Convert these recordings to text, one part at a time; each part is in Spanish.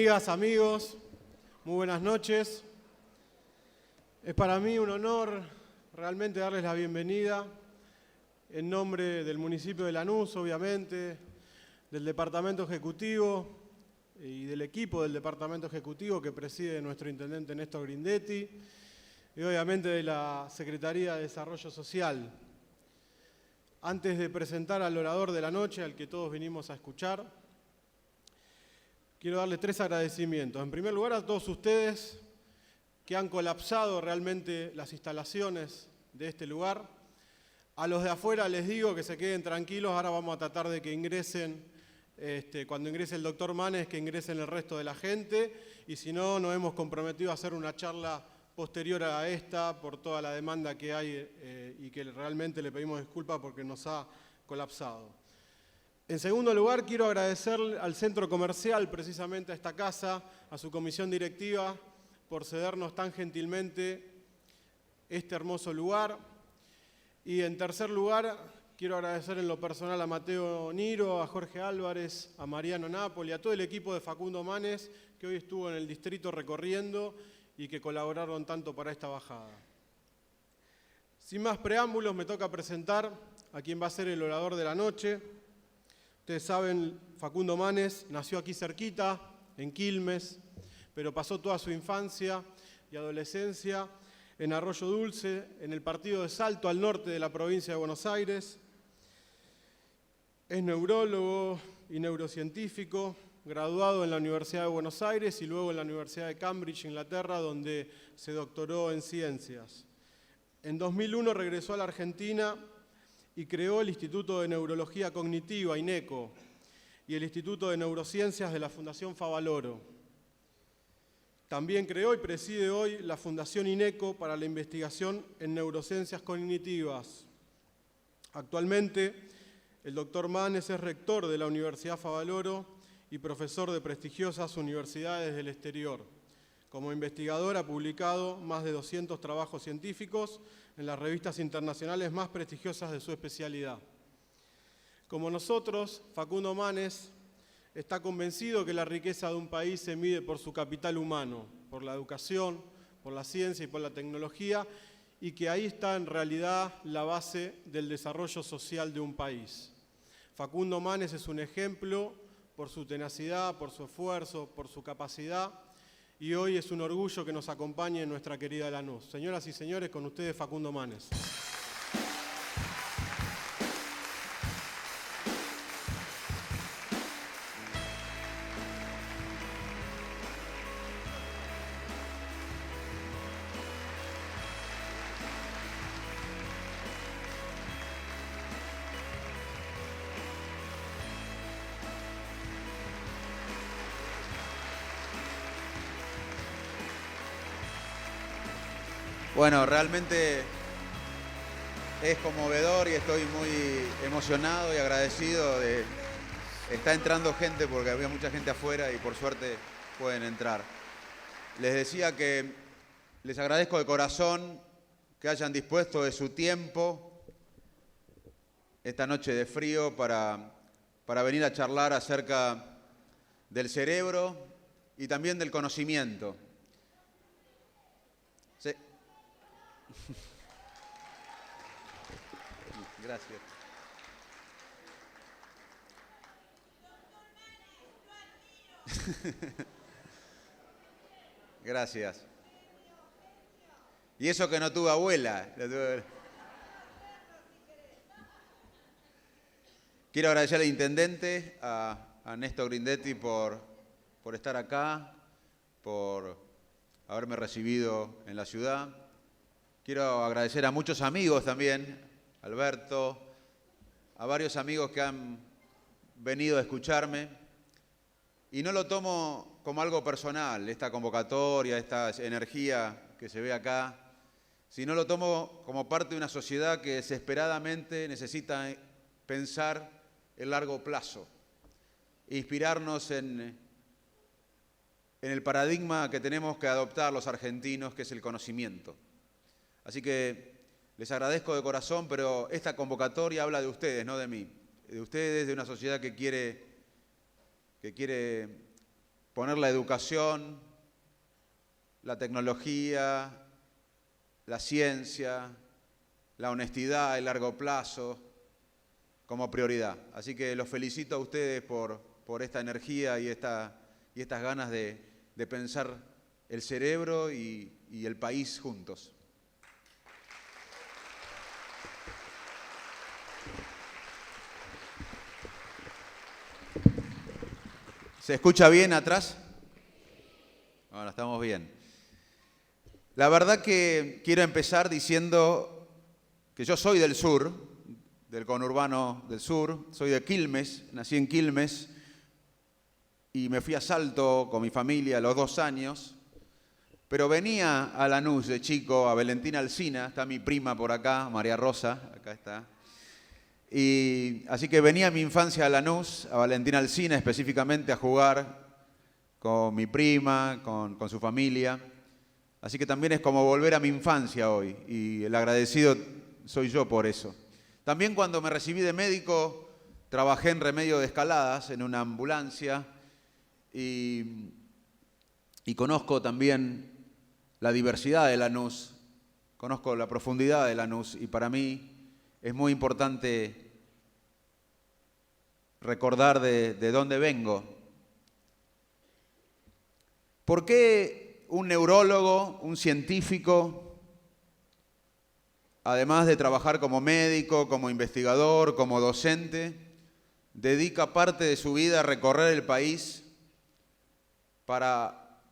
Amigas, amigos, muy buenas noches. Es para mí un honor realmente darles la bienvenida en nombre del municipio de Lanús, obviamente, del Departamento Ejecutivo y del equipo del Departamento Ejecutivo que preside nuestro intendente Néstor Grindetti y obviamente de la Secretaría de Desarrollo Social. Antes de presentar al orador de la noche, al que todos vinimos a escuchar, quiero darles 3 agradecimientos. En primer lugar, a todos ustedes que han colapsado realmente las instalaciones de este lugar. A los de afuera les digo que se queden tranquilos, ahora vamos a tratar de que ingresen, cuando ingrese el doctor Manes, que ingresen el resto de la gente, y si no, nos hemos comprometido a hacer una charla posterior a esta por toda la demanda que hay y que realmente le pedimos disculpas porque nos ha colapsado. En segundo lugar, quiero agradecer al Centro Comercial, precisamente a esta casa, a su comisión directiva, por cedernos tan gentilmente este hermoso lugar. Y en tercer lugar, quiero agradecer en lo personal a Mateo Niro, a Jorge Álvarez, a Mariano Napoli, a todo el equipo de Facundo Manes, que hoy estuvo en el distrito recorriendo y que colaboraron tanto para esta bajada. Sin más preámbulos, me toca presentar a quien va a ser el orador de la noche. Ustedes saben, Facundo Manes nació aquí cerquita, en Quilmes, pero pasó toda su infancia y adolescencia en Arroyo Dulce, en el partido de Salto, al norte de la provincia de Buenos Aires. Es neurólogo y neurocientífico, graduado en la Universidad de Buenos Aires y luego en la Universidad de Cambridge, Inglaterra, donde se doctoró en ciencias. En 2001 regresó a la Argentina y creó el Instituto de Neurología Cognitiva, INECO, y el Instituto de Neurociencias de la Fundación Favaloro. También creó y preside hoy la Fundación INECO para la investigación en neurociencias cognitivas. Actualmente, el doctor Manes es rector de la Universidad Favaloro y profesor de prestigiosas universidades del exterior. Como investigador ha publicado más de 200 trabajos científicos en las revistas internacionales más prestigiosas de su especialidad. Como nosotros, Facundo Manes está convencido que la riqueza de un país se mide por su capital humano, por la educación, por la ciencia y por la tecnología, y que ahí está en realidad la base del desarrollo social de un país. Facundo Manes es un ejemplo por su tenacidad, por su esfuerzo, por su capacidad, y hoy es un orgullo que nos acompañe en nuestra querida Lanús. Señoras y señores, con ustedes Facundo Manes. Bueno, realmente es conmovedor y estoy muy emocionado y agradecido de... Está entrando gente porque había mucha gente afuera y por suerte pueden entrar. Les decía que les agradezco de corazón que hayan dispuesto de su tiempo esta noche de frío para venir a charlar acerca del cerebro y también del conocimiento. Sí. Gracias. Gracias. Y eso que no tuve abuela. Quiero agradecer al intendente, a Néstor Grindetti por estar acá, por haberme recibido en la ciudad. Quiero agradecer a muchos amigos también, Alberto, a varios amigos que han venido a escucharme. Y no lo tomo como algo personal, esta convocatoria, esta energía que se ve acá, sino lo tomo como parte de una sociedad que desesperadamente necesita pensar en largo plazo, inspirarnos en el paradigma que tenemos que adoptar los argentinos, que es el conocimiento. Así que les agradezco de corazón, pero esta convocatoria habla de ustedes, no de mí. De ustedes, de una sociedad que quiere poner la educación, la tecnología, la ciencia, la honestidad, el largo plazo, como prioridad. Así que los felicito a ustedes por esta energía y estas ganas de pensar el cerebro y el país juntos. ¿Se escucha bien atrás? Bueno, estamos bien. La verdad que quiero empezar diciendo que yo soy del sur, del conurbano del sur, soy de Quilmes, nací en Quilmes y me fui a Salto con mi familia a los 2 años, pero venía a Lanús de chico, a Valentina Alsina, está mi prima por acá, María Rosa, acá está. Y así que venía a mi infancia a Lanús, a Valentina Alsina específicamente, a jugar con mi prima, con su familia. Así que también es como volver a mi infancia hoy y el agradecido soy yo por eso. También cuando me recibí de médico trabajé en remedio de escaladas en una ambulancia y conozco también la diversidad de Lanús, conozco la profundidad de Lanús y para mí es muy importante recordar de dónde vengo. ¿Por qué un neurólogo, un científico, además de trabajar como médico, como investigador, como docente, dedica parte de su vida a recorrer el país para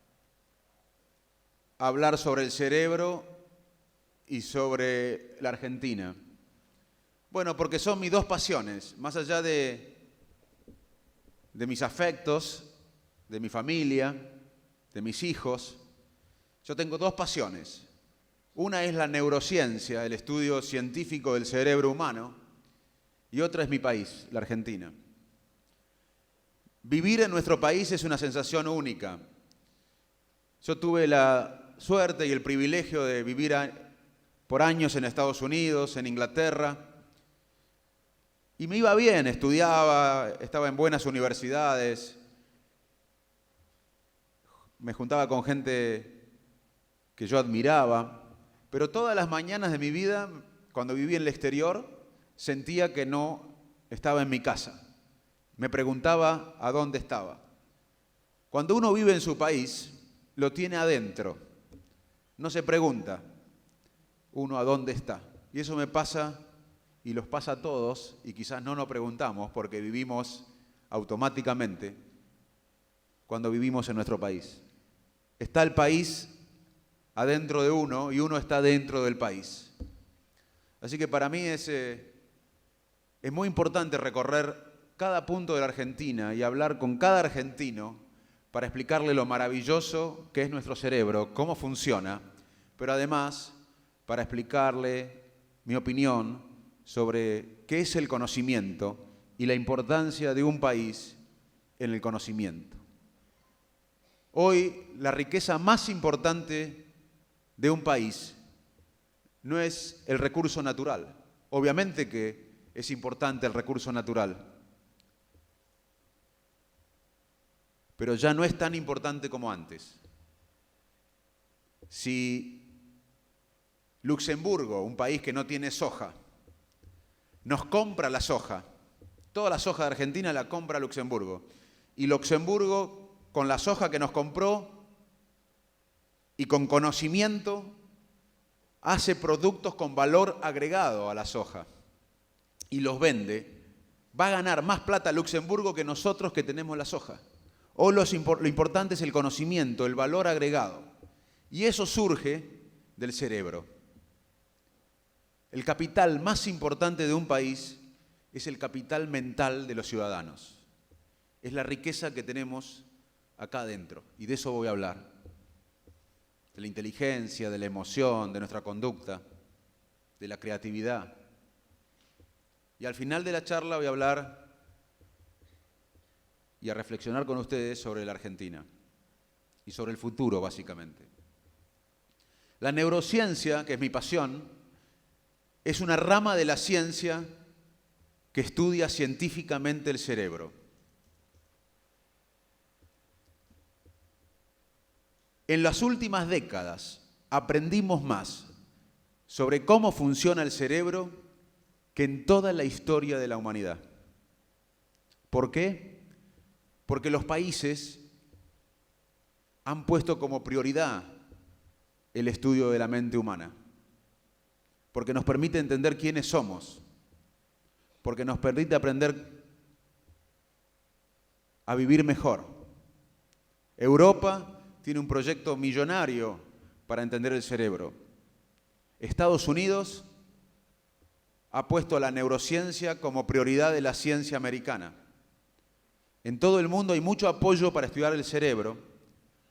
hablar sobre el cerebro y sobre la Argentina? Bueno, porque son mis 2 pasiones, más allá de mis afectos, de mi familia, de mis hijos. Yo tengo 2 pasiones. Una es la neurociencia, el estudio científico del cerebro humano, y otra es mi país, la Argentina. Vivir en nuestro país es una sensación única. Yo tuve la suerte y el privilegio de vivir por años en Estados Unidos, en Inglaterra, y me iba bien, estudiaba, estaba en buenas universidades, me juntaba con gente que yo admiraba, pero todas las mañanas de mi vida, cuando viví en el exterior, sentía que no estaba en mi casa. Me preguntaba a dónde estaba. Cuando uno vive en su país, lo tiene adentro. No se pregunta uno a dónde está. Y eso me pasa y los pasa a todos y quizás no nos preguntamos porque vivimos automáticamente cuando vivimos en nuestro país. Está el país adentro de uno y uno está dentro del país. Así que para mí es muy importante recorrer cada punto de la Argentina y hablar con cada argentino para explicarle lo maravilloso que es nuestro cerebro, cómo funciona, pero además para explicarle mi opinión sobre qué es el conocimiento y la importancia de un país en el conocimiento. Hoy la riqueza más importante de un país no es el recurso natural. Obviamente que es importante el recurso natural, pero ya no es tan importante como antes. Si Luxemburgo, un país que no tiene soja, nos compra la soja, toda la soja de Argentina la compra Luxemburgo, y Luxemburgo, con la soja que nos compró y con conocimiento, hace productos con valor agregado a la soja y los vende, va a ganar más plata Luxemburgo que nosotros que tenemos la soja. Hoy lo importante es el conocimiento, el valor agregado. Y eso surge del cerebro. El capital más importante de un país es el capital mental de los ciudadanos. Es la riqueza que tenemos acá adentro. Y de eso voy a hablar. De la inteligencia, de la emoción, de nuestra conducta, de la creatividad. Y al final de la charla voy a hablar y a reflexionar con ustedes sobre la Argentina y sobre el futuro, básicamente. La neurociencia, que es mi pasión, es una rama de la ciencia que estudia científicamente el cerebro. En las últimas décadas aprendimos más sobre cómo funciona el cerebro que en toda la historia de la humanidad. ¿Por qué? Porque los países han puesto como prioridad el estudio de la mente humana, porque nos permite entender quiénes somos, porque nos permite aprender a vivir mejor. Europa tiene un proyecto millonario para entender el cerebro. Estados Unidos ha puesto la neurociencia como prioridad de la ciencia americana. En todo el mundo hay mucho apoyo para estudiar el cerebro.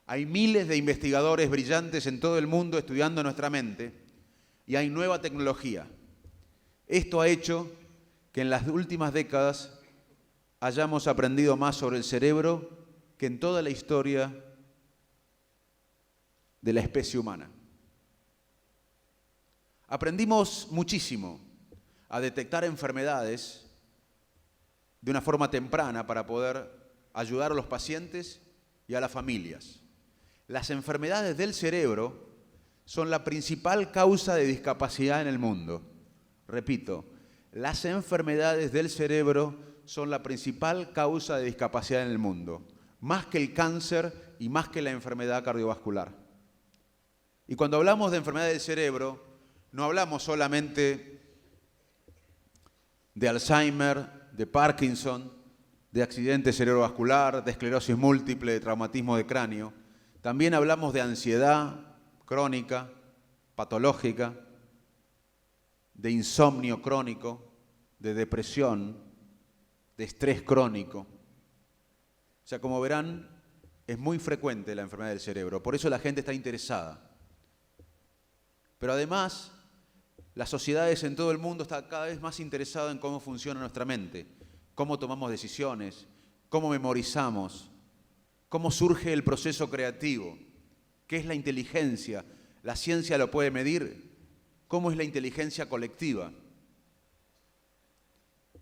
Hay miles de investigadores brillantes en todo el mundo estudiando nuestra mente y hay nueva tecnología. Esto ha hecho que en las últimas décadas hayamos aprendido más sobre el cerebro que en toda la historia de la especie humana. Aprendimos muchísimo a detectar enfermedades de una forma temprana para poder ayudar a los pacientes y a las familias. Las enfermedades del cerebro son la principal causa de discapacidad en el mundo. Repito, las enfermedades del cerebro son la principal causa de discapacidad en el mundo, más que el cáncer y más que la enfermedad cardiovascular. Y cuando hablamos de enfermedades del cerebro, no hablamos solamente de Alzheimer, de Parkinson, de accidente cerebrovascular, de esclerosis múltiple, de traumatismo de cráneo. También hablamos de ansiedad crónica, patológica, de insomnio crónico, de depresión, de estrés crónico. O sea, como verán, es muy frecuente la enfermedad del cerebro, por eso la gente está interesada. Pero además, las sociedades en todo el mundo están cada vez más interesadas en cómo funciona nuestra mente, cómo tomamos decisiones, cómo memorizamos, cómo surge el proceso creativo, qué es la inteligencia, la ciencia lo puede medir, cómo es la inteligencia colectiva,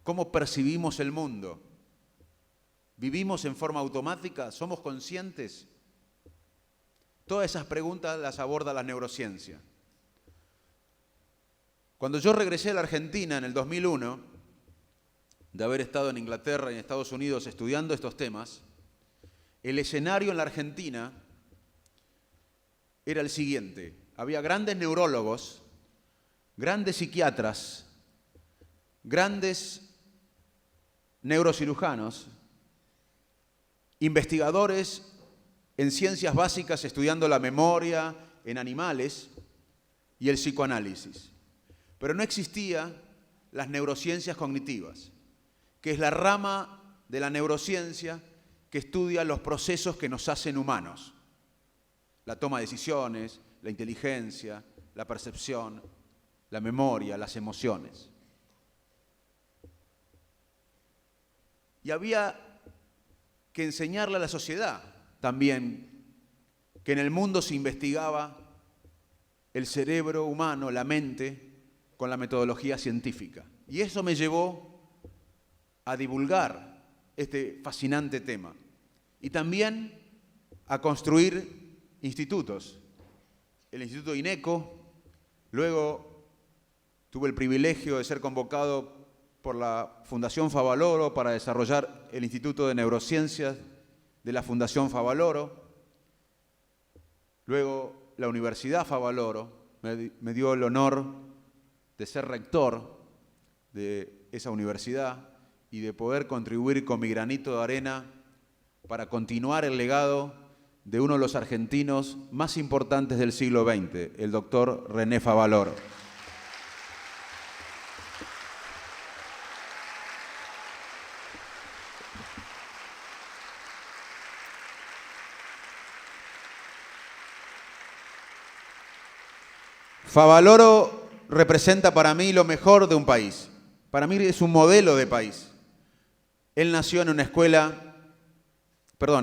cómo percibimos el mundo, vivimos en forma automática, somos conscientes. Todas esas preguntas las aborda la neurociencia. Cuando yo regresé a la Argentina en el 2001, de haber estado en Inglaterra y en Estados Unidos estudiando estos temas, el escenario en la Argentina era el siguiente. Había grandes neurólogos, grandes psiquiatras, grandes neurocirujanos, investigadores en ciencias básicas estudiando la memoria en animales y el psicoanálisis. Pero no existían las neurociencias cognitivas, que es la rama de la neurociencia que estudia los procesos que nos hacen humanos. La toma de decisiones, la inteligencia, la percepción, la memoria, las emociones. Y había que enseñarle a la sociedad también que en el mundo se investigaba el cerebro humano, la mente, con la metodología científica. Y eso me llevó a divulgar este fascinante tema y también a construir institutos. El Instituto INECO, luego tuve el privilegio de ser convocado por la Fundación Favaloro para desarrollar el Instituto de Neurociencias de la Fundación Favaloro. Luego la Universidad Favaloro me dio el honor de ser rector de esa universidad y de poder contribuir con mi granito de arena para continuar el legado de uno de los argentinos más importantes del siglo XX, el doctor René Favaloro. Favaloro representa para mí lo mejor de un país. Para mí es un modelo de país. Él nació en una escuela,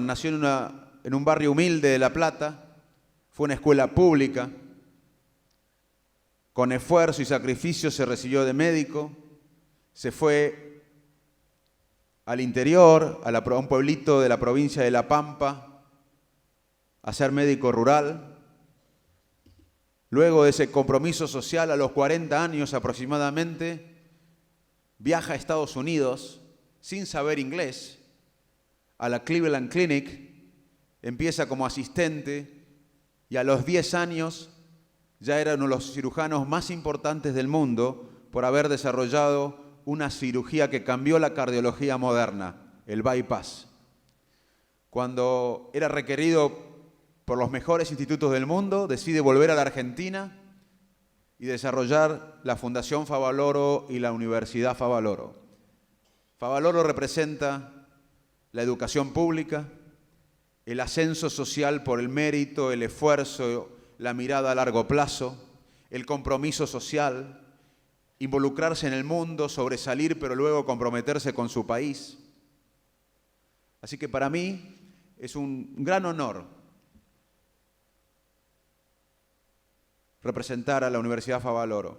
nació en un barrio humilde de La Plata, fue una escuela pública, con esfuerzo y sacrificio se recibió de médico, se fue al interior, a un pueblito de la provincia de La Pampa, a ser médico rural. Luego de ese compromiso social, a los 40 años aproximadamente, viaja a Estados Unidos sin saber inglés, a la Cleveland Clinic, empieza como asistente y a los 10 años ya era uno de los cirujanos más importantes del mundo por haber desarrollado una cirugía que cambió la cardiología moderna, el bypass. Cuando era requerido por los mejores institutos del mundo, decide volver a la Argentina y desarrollar la Fundación Favaloro y la Universidad Favaloro. Favaloro representa la educación pública, el ascenso social por el mérito, el esfuerzo, la mirada a largo plazo, el compromiso social, involucrarse en el mundo, sobresalir, pero luego comprometerse con su país. Así que para mí es un gran honor representar a la Universidad Favaloro.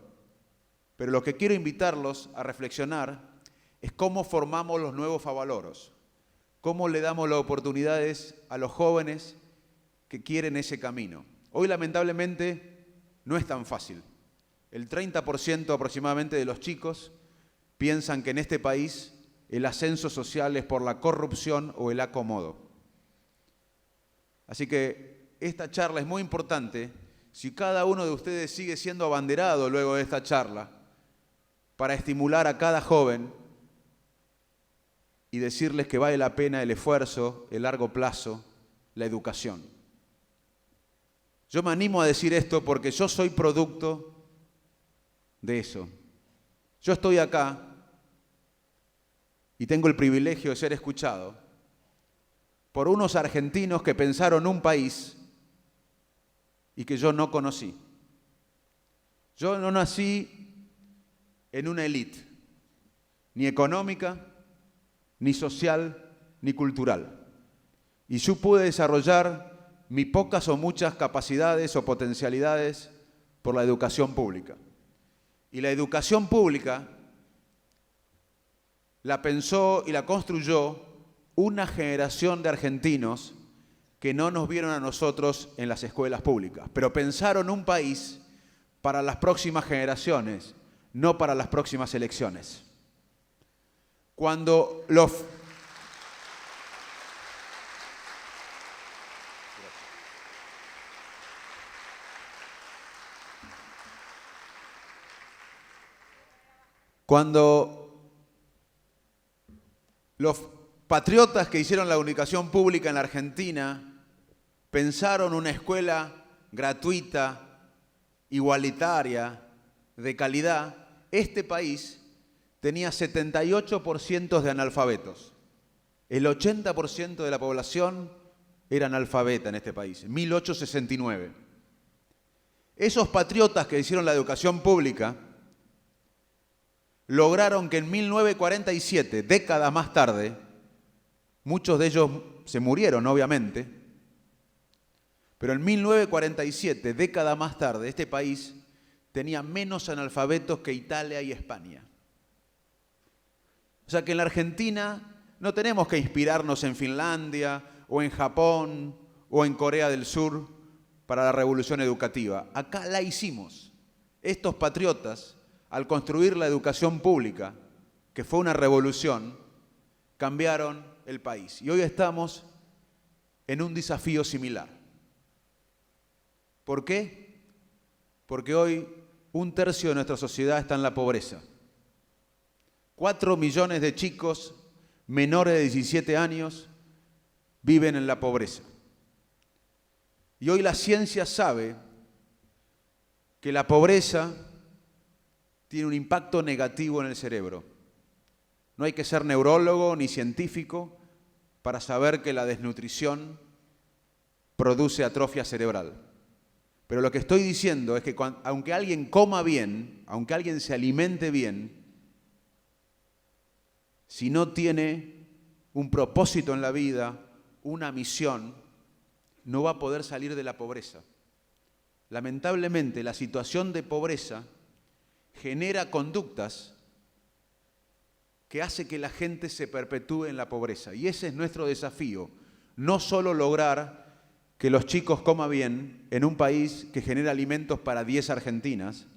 Pero lo que quiero invitarlos a reflexionar es cómo formamos los nuevos Favaloros, cómo le damos las oportunidades a los jóvenes que quieren ese camino. Hoy lamentablemente no es tan fácil. El 30% aproximadamente de los chicos piensan que en este país el ascenso social es por la corrupción o el acomodo. Así que esta charla es muy importante si cada uno de ustedes sigue siendo abanderado luego de esta charla para estimular a cada joven y decirles que vale la pena el esfuerzo, el largo plazo, la educación. Yo me animo a decir esto porque yo soy producto de eso. Yo estoy acá y tengo el privilegio de ser escuchado por unos argentinos que pensaron un país y que yo no conocí. Yo no nací en una élite, ni económica, ni social, ni cultural. Y yo pude desarrollar mis pocas o muchas capacidades o potencialidades por la educación pública. Y la educación pública la pensó y la construyó una generación de argentinos que no nos vieron a nosotros en las escuelas públicas, pero pensaron un país para las próximas generaciones, no para las próximas elecciones. Cuando los patriotas que hicieron la educación pública en la Argentina pensaron una escuela gratuita, igualitaria, de calidad, este país tenía 78% de analfabetos. El 80% de la población era analfabeta en este país, en 1869. Esos patriotas que hicieron la educación pública lograron que en 1947, décadas más tarde, muchos de ellos se murieron, obviamente, pero en 1947, décadas más tarde, este país tenía menos analfabetos que Italia y España. O sea que en la Argentina no tenemos que inspirarnos en Finlandia o en Japón o en Corea del Sur para la revolución educativa. Acá la hicimos. Estos patriotas, al construir la educación pública, que fue una revolución, cambiaron el país. Y hoy estamos en un desafío similar. ¿Por qué? Porque hoy 1/3 de nuestra sociedad está en la pobreza. 4 millones de chicos menores de 17 años viven en la pobreza. Y hoy la ciencia sabe que la pobreza tiene un impacto negativo en el cerebro. No hay que ser neurólogo ni científico para saber que la desnutrición produce atrofia cerebral. Pero lo que estoy diciendo es que aunque alguien coma bien, aunque alguien se alimente bien, si no tiene un propósito en la vida, una misión, no va a poder salir de la pobreza. Lamentablemente, la situación de pobreza genera conductas que hace que la gente se perpetúe en la pobreza. Y ese es nuestro desafío, no solo lograr que los chicos coman bien en un país que genera alimentos para 10 argentinas,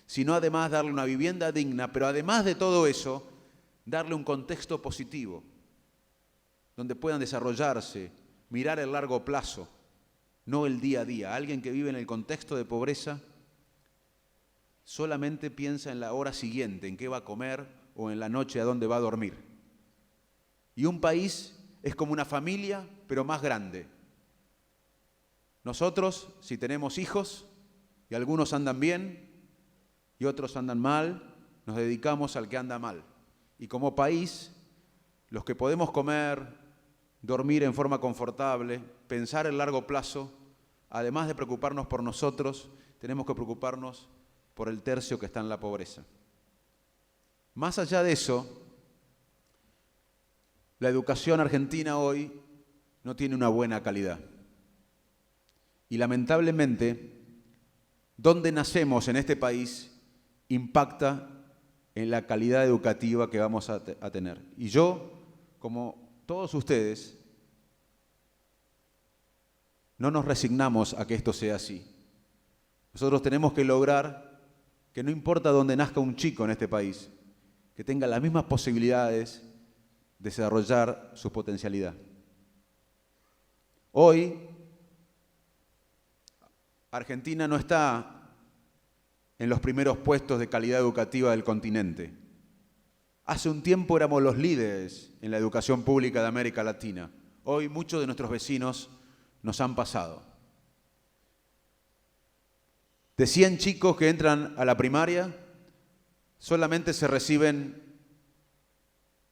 sino además darle una vivienda digna, pero además de todo eso, darle un contexto positivo, donde puedan desarrollarse, mirar el largo plazo, no el día a día. Alguien que vive en el contexto de pobreza solamente piensa en la hora siguiente, en qué va a comer o en la noche a dónde va a dormir. Y un país es como una familia, pero más grande. Nosotros, si tenemos hijos, y algunos andan bien y otros andan mal, nos dedicamos al que anda mal. Y como país, los que podemos comer, dormir en forma confortable, pensar en largo plazo, además de preocuparnos por nosotros, tenemos que preocuparnos por el tercio que está en la pobreza. Más allá de eso, la educación argentina hoy no tiene una buena calidad. Y lamentablemente, donde nacemos en este país impacta en la calidad educativa que vamos a tener. Y yo, como todos ustedes, no nos resignamos a que esto sea así. Nosotros tenemos que lograr que no importa dónde nazca un chico en este país, que tenga las mismas posibilidades de desarrollar su potencialidad. Hoy, Argentina no está en los primeros puestos de calidad educativa del continente. Hace un tiempo éramos los líderes en la educación pública de América Latina. Hoy muchos de nuestros vecinos nos han pasado. De 100 chicos que entran a la primaria, solamente se reciben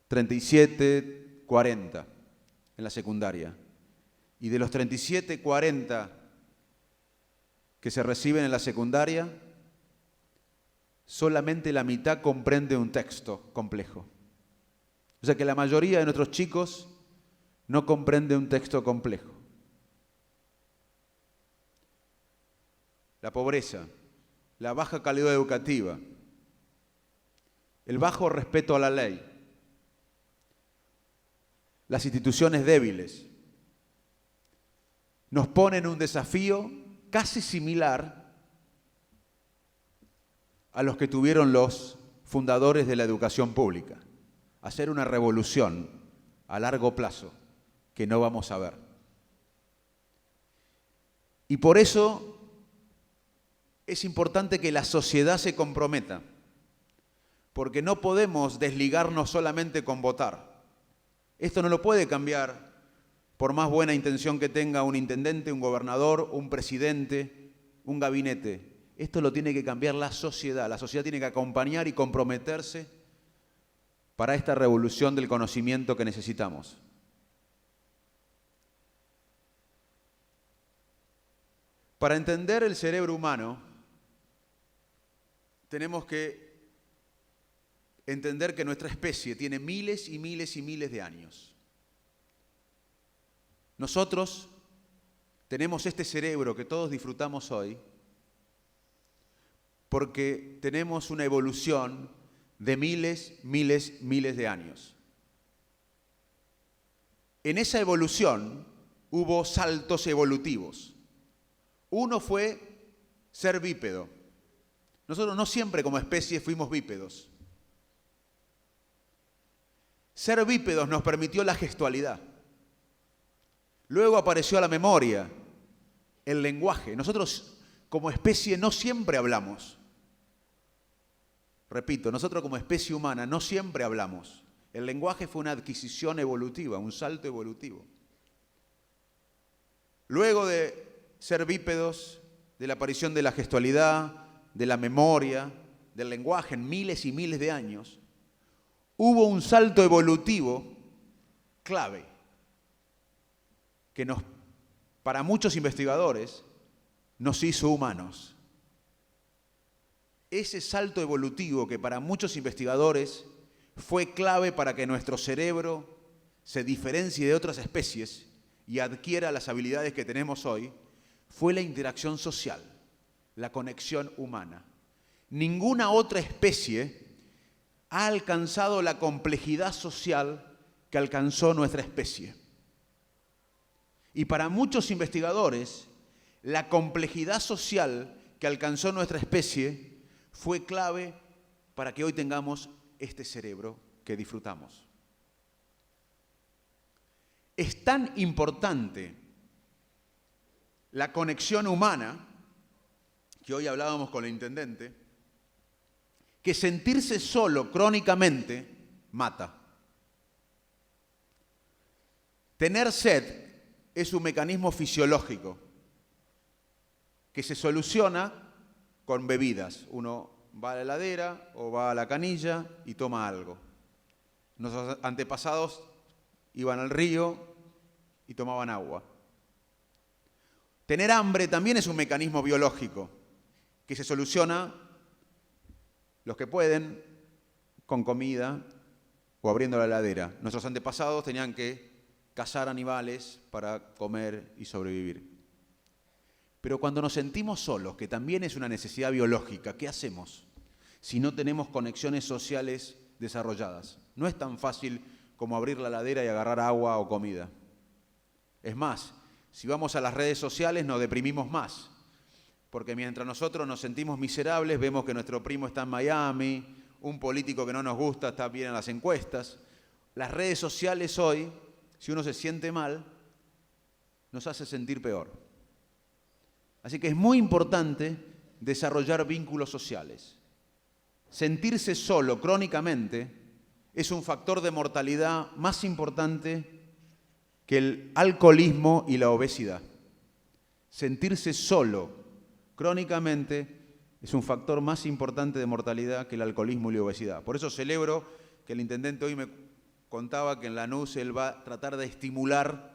37, 40 en la secundaria. Y de los 37, 40 que se reciben en la secundaria, solamente la mitad comprende un texto complejo. O sea que la mayoría de nuestros chicos no comprende un texto complejo. La pobreza, la baja calidad educativa, el bajo respeto a la ley, las instituciones débiles, nos ponen un desafío casi similar a los que tuvieron los fundadores de la educación pública, hacer una revolución a largo plazo que no vamos a ver. Y por eso es importante que la sociedad se comprometa, porque no podemos desligarnos solamente con votar. Esto no lo puede cambiar por más buena intención que tenga un intendente, un gobernador, un presidente, un gabinete. Esto lo tiene que cambiar la sociedad. La sociedad tiene que acompañar y comprometerse para esta revolución del conocimiento que necesitamos. Para entender el cerebro humano, tenemos que entender que nuestra especie tiene miles y miles y miles de años. Nosotros tenemos este cerebro que todos disfrutamos hoy porque tenemos una evolución de miles, miles, miles de años. En esa evolución hubo saltos evolutivos. Uno fue ser bípedo. Nosotros no siempre como especie fuimos bípedos. Ser bípedos nos permitió la gestualidad. Luego apareció la memoria, el lenguaje. Nosotros como especie no siempre hablamos. Repito, nosotros como especie humana no siempre hablamos. El lenguaje fue una adquisición evolutiva, un salto evolutivo. Luego de ser bípedos, de la aparición de la gestualidad, de la memoria, del lenguaje en miles y miles de años, hubo un salto evolutivo clave que para muchos investigadores nos hizo humanos. Ese salto evolutivo que para muchos investigadores fue clave para que nuestro cerebro se diferencie de otras especies y adquiera las habilidades que tenemos hoy, fue la interacción social, la conexión humana. Ninguna otra especie ha alcanzado la complejidad social que alcanzó nuestra especie. Y para muchos investigadores, la complejidad social que alcanzó nuestra especie fue clave para que hoy tengamos este cerebro que disfrutamos. Es tan importante la conexión humana, que hoy hablábamos con el intendente, que sentirse solo crónicamente mata. Tener sed es un mecanismo fisiológico que se soluciona con bebidas. Uno va a la heladera o va a la canilla y toma algo. Nuestros antepasados iban al río y tomaban agua. Tener hambre también es un mecanismo biológico que se soluciona, los que pueden, con comida o abriendo la heladera. Nuestros antepasados tenían que cazar animales para comer y sobrevivir. Pero cuando nos sentimos solos, que también es una necesidad biológica, ¿qué hacemos si no tenemos conexiones sociales desarrolladas? No es tan fácil como abrir la heladera y agarrar agua o comida. Es más, si vamos a las redes sociales nos deprimimos más, porque mientras nosotros nos sentimos miserables, vemos que nuestro primo está en Miami, un político que no nos gusta está bien en las encuestas. Las redes sociales hoy, si uno se siente mal, nos hace sentir peor. Así que es muy importante desarrollar vínculos sociales. Sentirse solo crónicamente es un factor de mortalidad más importante que el alcoholismo y la obesidad. Sentirse solo crónicamente es un factor más importante de mortalidad que el alcoholismo y la obesidad. Por eso celebro que el intendente hoy me contaba que en Lanús él va a tratar de estimular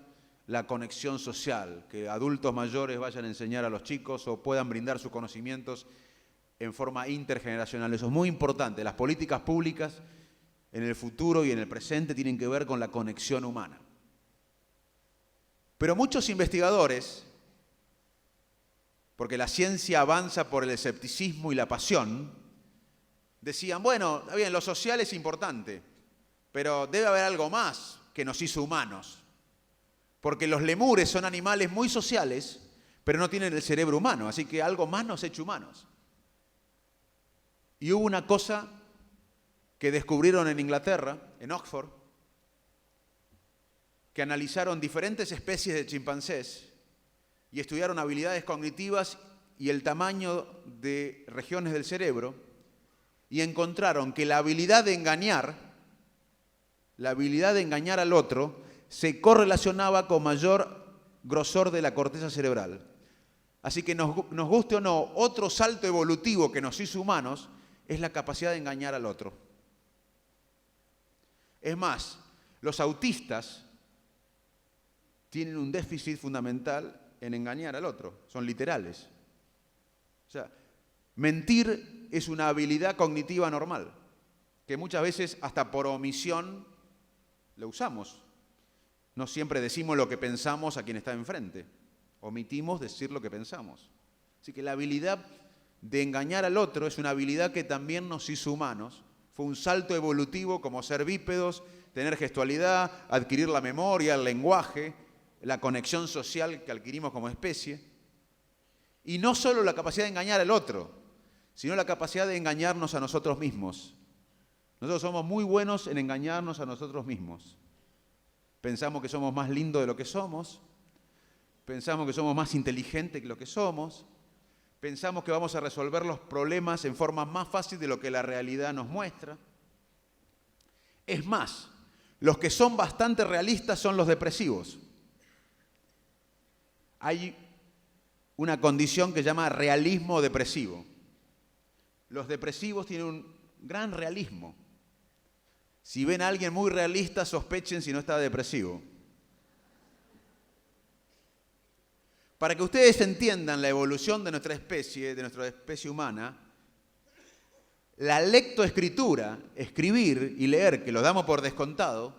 la conexión social, que adultos mayores vayan a enseñar a los chicos o puedan brindar sus conocimientos en forma intergeneracional. Eso es muy importante. Las políticas públicas en el futuro y en el presente tienen que ver con la conexión humana. Pero muchos investigadores, porque la ciencia avanza por el escepticismo y la pasión, decían, bueno, está bien, lo social es importante, pero debe haber algo más que nos hizo humanos. Porque los lemures son animales muy sociales, pero no tienen el cerebro humano, así que algo más nos ha hecho humanos. Y hubo una cosa que descubrieron en Inglaterra, en Oxford, que analizaron diferentes especies de chimpancés y estudiaron habilidades cognitivas y el tamaño de regiones del cerebro, y encontraron que la habilidad de engañar al otro, se correlacionaba con mayor grosor de la corteza cerebral. Así que nos guste o no, otro salto evolutivo que nos hizo humanos es la capacidad de engañar al otro. Es más, los autistas tienen un déficit fundamental en engañar al otro, son literales. O sea, mentir es una habilidad cognitiva normal, que muchas veces hasta por omisión la usamos. No siempre decimos lo que pensamos a quien está enfrente. Omitimos decir lo que pensamos. Así que la habilidad de engañar al otro es una habilidad que también nos hizo humanos. Fue un salto evolutivo como ser bípedos, tener gestualidad, adquirir la memoria, el lenguaje, la conexión social que adquirimos como especie. Y no solo la capacidad de engañar al otro, sino la capacidad de engañarnos a nosotros mismos. Nosotros somos muy buenos en engañarnos a nosotros mismos. Pensamos que somos más lindos de lo que somos, pensamos que somos más inteligentes que lo que somos, pensamos que vamos a resolver los problemas en forma más fácil de lo que la realidad nos muestra. Es más, los que son bastante realistas son los depresivos. Hay una condición que se llama realismo depresivo. Los depresivos tienen un gran realismo. Si ven a alguien muy realista, sospechen si no está depresivo. Para que ustedes entiendan la evolución de nuestra especie humana, la lectoescritura, escribir y leer, que lo damos por descontado,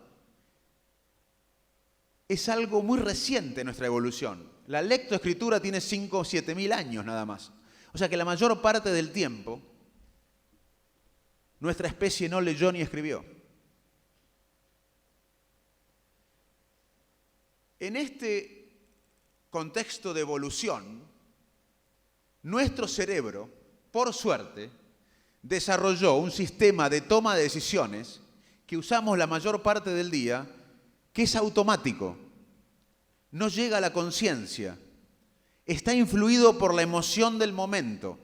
es algo muy reciente en nuestra evolución. La lectoescritura tiene 5 o 7 mil años nada más. O sea que la mayor parte del tiempo, nuestra especie no leyó ni escribió. En este contexto de evolución, nuestro cerebro, por suerte, desarrolló un sistema de toma de decisiones que usamos la mayor parte del día, que es automático. No llega a la conciencia. Está influido por la emoción del momento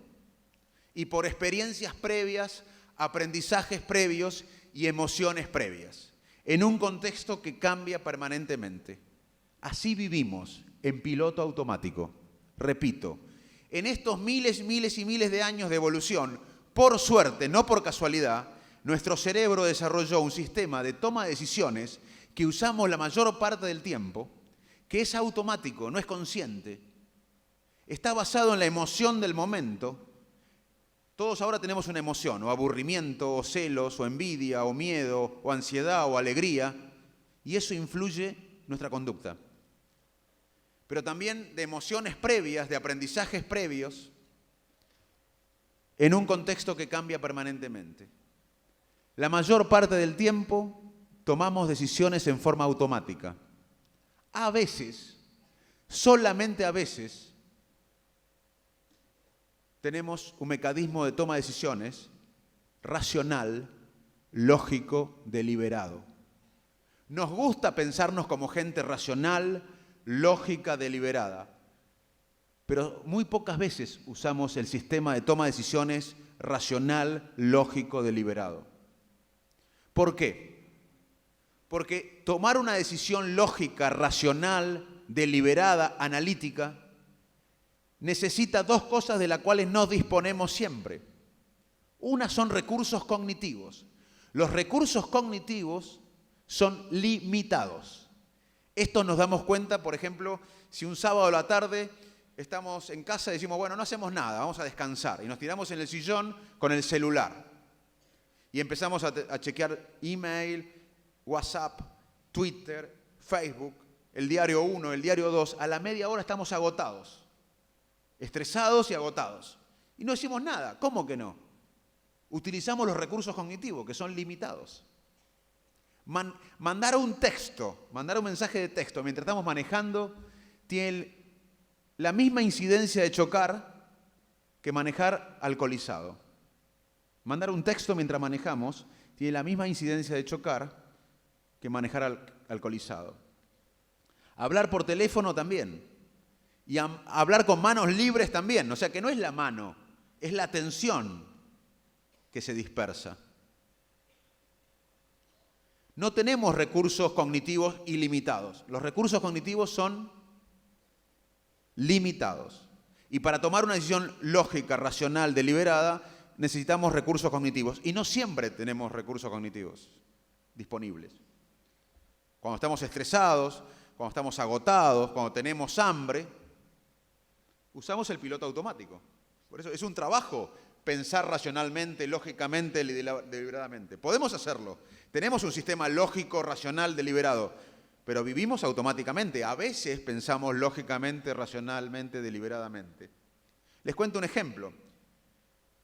y por experiencias previas, aprendizajes previos y emociones previas, en un contexto que cambia permanentemente. Así vivimos, en piloto automático. Repito, en estos miles y miles de años de evolución, por suerte, no por casualidad, nuestro cerebro desarrolló un sistema de toma de decisiones que usamos la mayor parte del tiempo, que es automático, no es consciente. Está basado en la emoción del momento. Todos ahora tenemos una emoción, o aburrimiento, o celos, o envidia, o miedo, o ansiedad, o alegría, y eso influye en nuestra conducta. Pero también de emociones previas, de aprendizajes previos, en un contexto que cambia permanentemente. La mayor parte del tiempo tomamos decisiones en forma automática. A veces, solamente a veces, tenemos un mecanismo de toma de decisiones racional, lógico, deliberado. Nos gusta pensarnos como gente racional, lógica, deliberada, pero muy pocas veces usamos el sistema de toma de decisiones racional, lógico, deliberado. ¿Por qué? Porque tomar una decisión lógica, racional, deliberada, analítica, necesita dos cosas de las cuales no disponemos siempre. Una son recursos cognitivos. Los recursos cognitivos son limitados. Esto nos damos cuenta, por ejemplo, si un sábado a la tarde estamos en casa y decimos, bueno, no hacemos nada, vamos a descansar. Y nos tiramos en el sillón con el celular. Y empezamos a chequear email, WhatsApp, Twitter, Facebook, el diario 1, el diario 2. A la media hora estamos agotados, estresados y agotados. Y no decimos nada. ¿Cómo que no? Utilizamos los recursos cognitivos, que son limitados. Mandar un mensaje de texto mientras estamos manejando, tiene la misma incidencia de chocar que manejar alcoholizado. Mandar un texto mientras manejamos tiene la misma incidencia de chocar que manejar alcoholizado. Hablar por teléfono también. Y hablar con manos libres también. O sea que no es la mano, es la atención que se dispersa. No tenemos recursos cognitivos ilimitados. Los recursos cognitivos son limitados. Y para tomar una decisión lógica, racional, deliberada, necesitamos recursos cognitivos. Y no siempre tenemos recursos cognitivos disponibles. Cuando estamos estresados, cuando estamos agotados, cuando tenemos hambre, usamos el piloto automático. Por eso es un trabajo pensar racionalmente, lógicamente, deliberadamente. Podemos hacerlo. Tenemos un sistema lógico, racional, deliberado, pero vivimos automáticamente. A veces pensamos lógicamente, racionalmente, deliberadamente. Les cuento un ejemplo.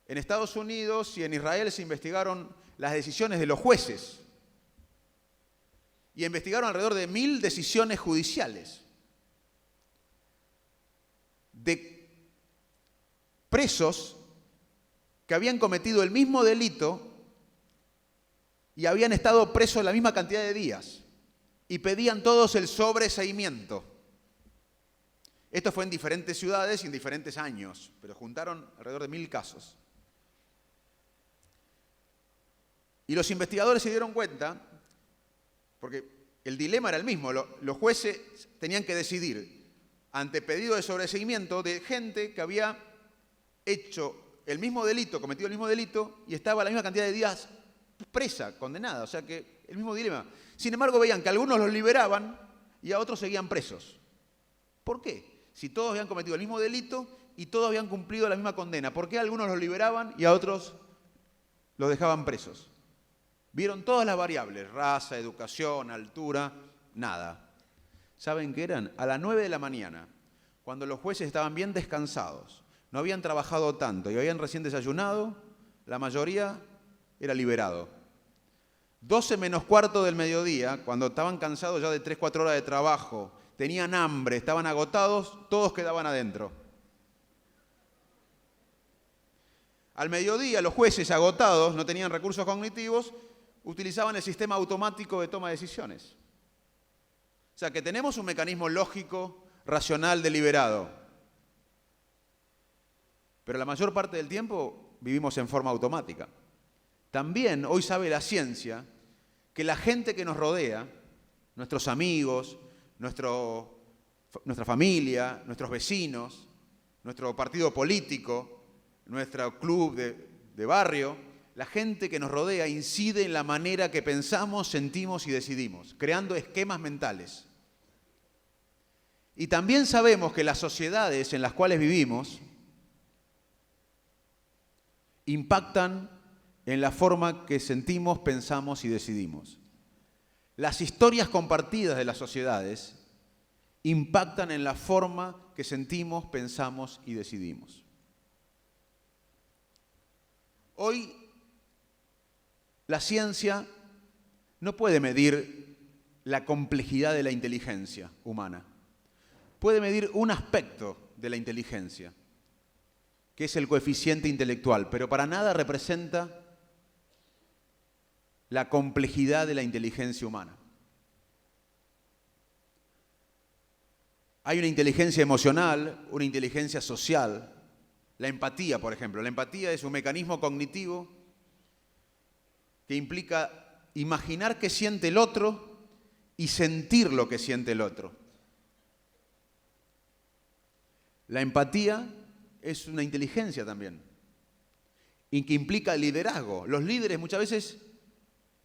En Estados Unidos y en Israel se investigaron las decisiones de los jueces y investigaron alrededor de 1000 decisiones judiciales de presos que habían cometido el mismo delito y habían estado presos la misma cantidad de días y pedían todos el sobreseimiento. Esto fue en diferentes ciudades y en diferentes años, pero juntaron alrededor de 1000 casos. Y los investigadores se dieron cuenta, porque el dilema era el mismo, los jueces tenían que decidir ante pedido de sobreseimiento de gente que había hecho el mismo delito, cometido el mismo delito y estaba la misma cantidad de días presa, condenada, o sea que el mismo dilema. Sin embargo, veían que algunos los liberaban y a otros seguían presos. ¿Por qué? Si todos habían cometido el mismo delito y todos habían cumplido la misma condena, ¿por qué a algunos los liberaban y a otros los dejaban presos? Vieron todas las variables, raza, educación, altura, nada. ¿Saben qué eran? A las 9 de la mañana, cuando los jueces estaban bien descansados, no habían trabajado tanto y habían recién desayunado, la mayoría era liberado. 12 menos cuarto del mediodía, cuando estaban cansados ya de 3-4 horas de trabajo, tenían hambre, estaban agotados, todos quedaban adentro. Al mediodía, los jueces agotados, no tenían recursos cognitivos, utilizaban el sistema automático de toma de decisiones. O sea, que tenemos un mecanismo lógico, racional, deliberado. Pero la mayor parte del tiempo vivimos en forma automática. También hoy sabe la ciencia que la gente que nos rodea, nuestros amigos, nuestra familia, nuestros vecinos, nuestro partido político, nuestro club de barrio, la gente que nos rodea incide en la manera que pensamos, sentimos y decidimos, creando esquemas mentales. Y también sabemos que las sociedades en las cuales vivimos impactan en la forma que sentimos, pensamos y decidimos. Las historias compartidas de las sociedades impactan en la forma que sentimos, pensamos y decidimos. Hoy la ciencia no puede medir la complejidad de la inteligencia humana. Puede medir un aspecto de la inteligencia, que es el coeficiente intelectual, pero para nada representa la complejidad de la inteligencia humana. Hay una inteligencia emocional, una inteligencia social, la empatía, por ejemplo. La empatía es un mecanismo cognitivo que implica imaginar qué siente el otro y sentir lo que siente el otro. La empatía es una inteligencia también, y que implica liderazgo. Los líderes muchas veces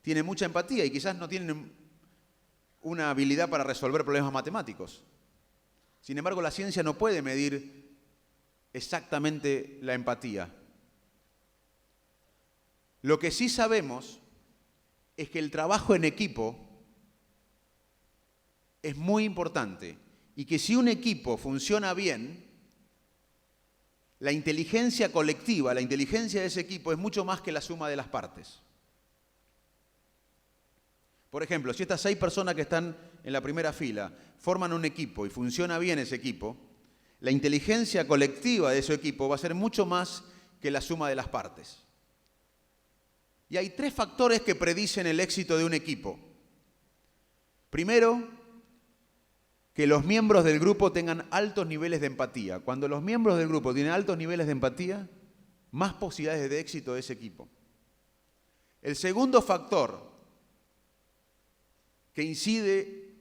tienen mucha empatía y quizás no tienen una habilidad para resolver problemas matemáticos. Sin embargo, la ciencia no puede medir exactamente la empatía. Lo que sí sabemos es que el trabajo en equipo es muy importante y que si un equipo funciona bien, la inteligencia colectiva, la inteligencia de ese equipo es mucho más que la suma de las partes. Por ejemplo, si estas 6 personas que están en la primera fila forman un equipo y funciona bien ese equipo, la inteligencia colectiva de ese equipo va a ser mucho más que la suma de las partes. Y hay 3 factores que predicen el éxito de un equipo. Primero, que los miembros del grupo tengan altos niveles de empatía. Cuando los miembros del grupo tienen altos niveles de empatía, más posibilidades de éxito de ese equipo. El segundo factor que incide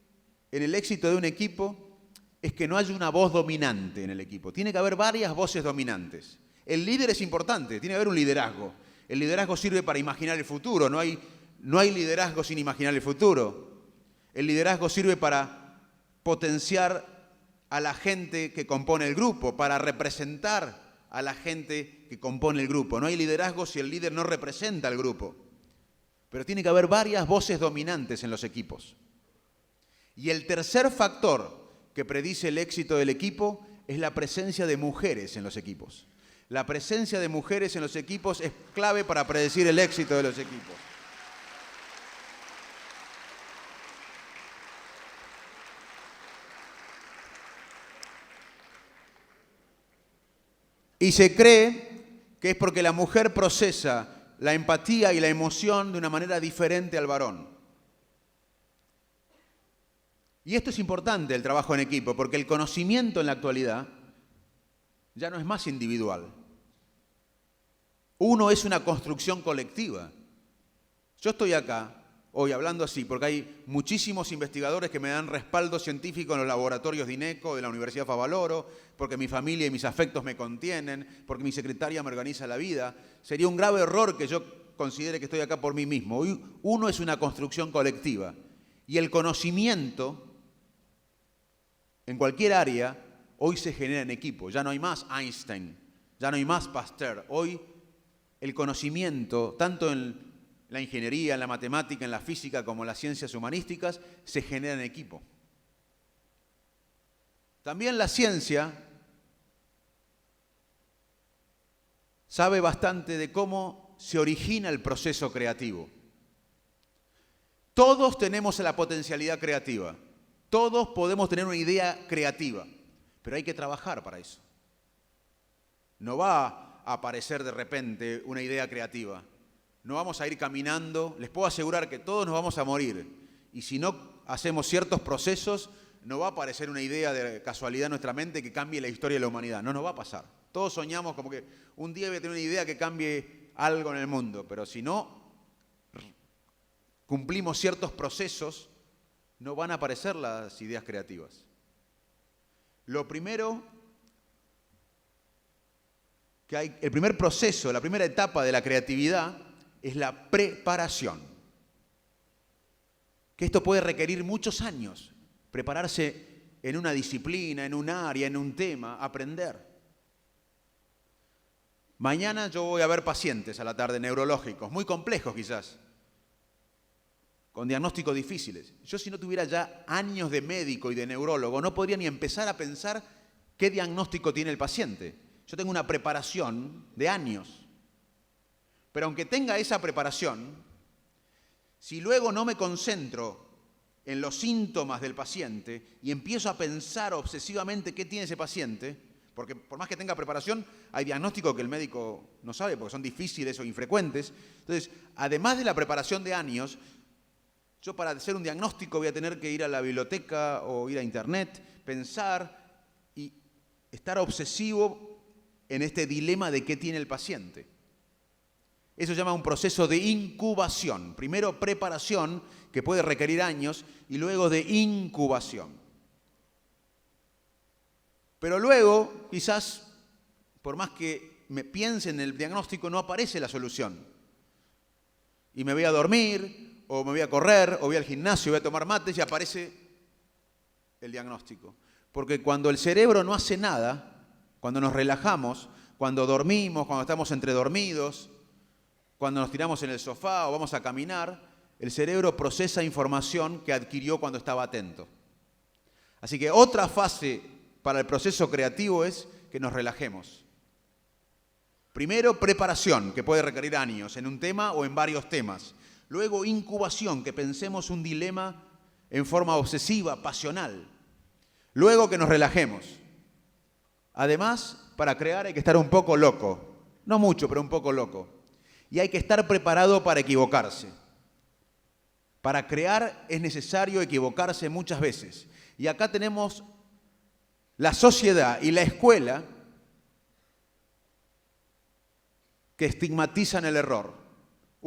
en el éxito de un equipo es que no haya una voz dominante en el equipo. Tiene que haber varias voces dominantes. El líder es importante, tiene que haber un liderazgo. El liderazgo sirve para imaginar el futuro, no hay liderazgo sin imaginar el futuro. El liderazgo sirve para potenciar a la gente que compone el grupo, para representar a la gente que compone el grupo. No hay liderazgo si el líder no representa al grupo. Pero tiene que haber varias voces dominantes en los equipos. Y el tercer factor que predice el éxito del equipo es la presencia de mujeres en los equipos. La presencia de mujeres en los equipos es clave para predecir el éxito de los equipos. Y se cree que es porque la mujer procesa la empatía y la emoción de una manera diferente al varón. Y esto es importante, el trabajo en equipo, porque el conocimiento en la actualidad ya no es más individual. Uno es una construcción colectiva. Yo estoy acá hoy hablando así porque hay muchísimos investigadores que me dan respaldo científico en los laboratorios de INECO, de la Universidad Favaloro, porque mi familia y mis afectos me contienen, porque mi secretaria me organiza la vida. Sería un grave error que yo considere que estoy acá por mí mismo. Hoy uno es una construcción colectiva y el conocimiento en cualquier área hoy se genera en equipo. Ya no hay más Einstein, ya no hay más Pasteur. Hoy el conocimiento, tanto en la ingeniería, en la matemática, en la física, como en las ciencias humanísticas, se genera en equipo. También la ciencia sabe bastante de cómo se origina el proceso creativo. Todos tenemos la potencialidad creativa. Todos podemos tener una idea creativa, pero hay que trabajar para eso. No va a aparecer de repente una idea creativa. No vamos a ir caminando. Les puedo asegurar que todos nos vamos a morir. Y si no hacemos ciertos procesos, no va a aparecer una idea de casualidad en nuestra mente que cambie la historia de la humanidad. No nos va a pasar. Todos soñamos como que un día voy a tener una idea que cambie algo en el mundo. Pero si no cumplimos ciertos procesos, no van a aparecer las ideas creativas. Lo primero que hay, el primer proceso, la primera etapa de la creatividad es la preparación. Que esto puede requerir muchos años, prepararse en una disciplina, en un área, en un tema, aprender. Mañana yo voy a ver pacientes a la tarde neurológicos, muy complejos quizás, con diagnósticos difíciles. Yo si no tuviera ya años de médico y de neurólogo, no podría ni empezar a pensar qué diagnóstico tiene el paciente. Yo tengo una preparación de años. Pero aunque tenga esa preparación, si luego no me concentro en los síntomas del paciente y empiezo a pensar obsesivamente qué tiene ese paciente, porque por más que tenga preparación, hay diagnósticos que el médico no sabe porque son difíciles o infrecuentes. Entonces, además de la preparación de años, yo para hacer un diagnóstico voy a tener que ir a la biblioteca o ir a internet, pensar y estar obsesivo en este dilema de qué tiene el paciente. Eso se llama un proceso de incubación. Primero preparación, que puede requerir años, y luego de incubación. Pero luego, quizás, por más que me piense en el diagnóstico, no aparece la solución. Y me voy a dormir, o me voy a correr, o voy al gimnasio, voy a tomar mates y aparece el diagnóstico. Porque cuando el cerebro no hace nada, cuando nos relajamos, cuando dormimos, cuando estamos entredormidos, cuando nos tiramos en el sofá o vamos a caminar, el cerebro procesa información que adquirió cuando estaba atento. Así que otra fase para el proceso creativo es que nos relajemos. Primero, preparación, que puede requerir años en un tema o en varios temas. Luego, incubación, que pensemos un dilema en forma obsesiva, pasional. Luego, que nos relajemos. Además, para crear hay que estar un poco loco. No mucho, pero un poco loco. Y hay que estar preparado para equivocarse. Para crear es necesario equivocarse muchas veces. Y acá tenemos la sociedad y la escuela que estigmatizan el error.